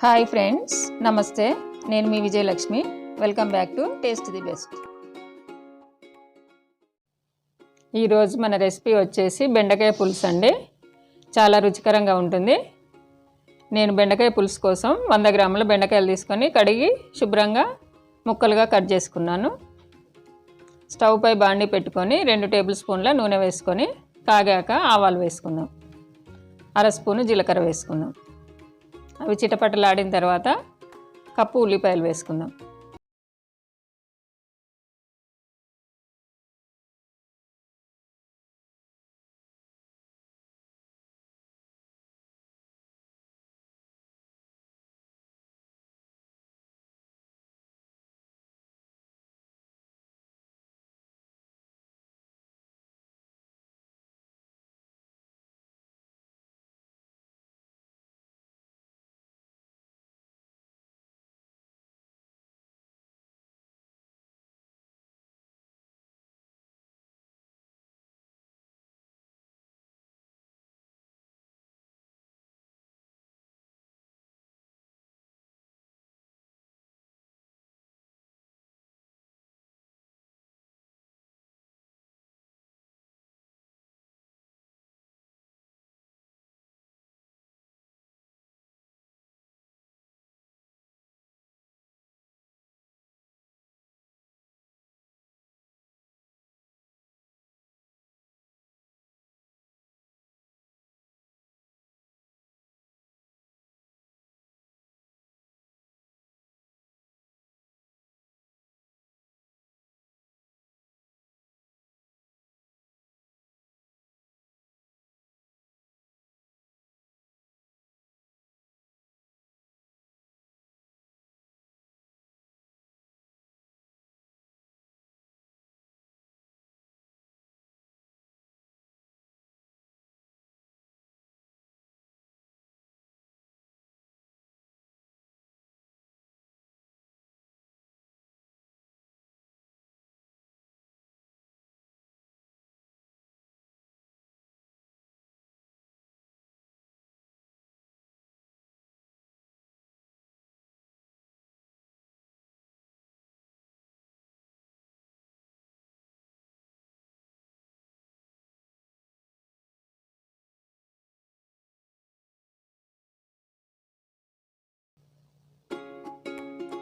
Hi friends, నమస్తే. నేను మీ Vijaya Lakshmi. Welcome back to taste the best. ఈరోజు మన రెసిపీ వచ్చేసి బెండకాయ పులుసు అండి. చాలా రుచికరంగా ఉంటుంది. నేను బెండకాయ పులుసు కోసం 100 గ్రాముల బెండకాయలు తీసుకొని కడిగి శుభ్రంగా ముక్కలుగా కట్ చేసుకున్నాను. స్టవ్ పై బాండీ పెట్టుకొని 2 టేబుల్ స్పూన్ల నూనె వేసుకొని కాగాక ఆవాలు వేసుకుందాం. 1/2 స్పూను జీలకర్ర వేసుకుందాం. అవి చిటపటలాడిన తర్వాత కప్పు ఉల్లిపాయలు వేసుకుందాం.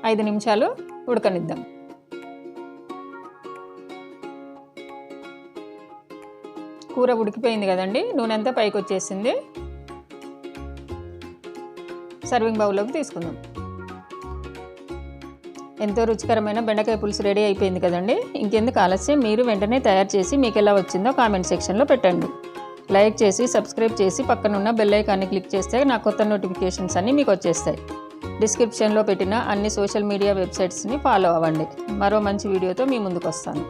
ఐదు నిమిషాలు ఉడకనిద్దాం. కూర ఉడికిపోయింది కదండి. నూనె అంతా పైకి వచ్చేసింది. సర్వింగ్ బౌల్లోకి తీసుకుందాం. ఎంతో రుచికరమైన బెండకాయ పులుసు రెడీ అయిపోయింది కదండి. ఇంకెందుకు ఆలస్యం, మీరు వెంటనే తయారు చేసి మీకు ఎలా వచ్చిందో కామెంట్ సెక్షన్లో పెట్టండి. లైక్ చేసి సబ్స్క్రైబ్ చేసి పక్కనున్న బెల్ ఐకాన్ని క్లిక్ చేస్తే నా కొత్త నోటిఫికేషన్స్ అన్నీ మీకు వచ్చేస్తాయి. డిస్క్రిప్షన్లో పెట్టిన అన్ని సోషల్ మీడియా వెబ్సైట్స్ని ఫాలో అవ్వండి. మరో మంచి వీడియోతో మీ ముందుకు వస్తాను.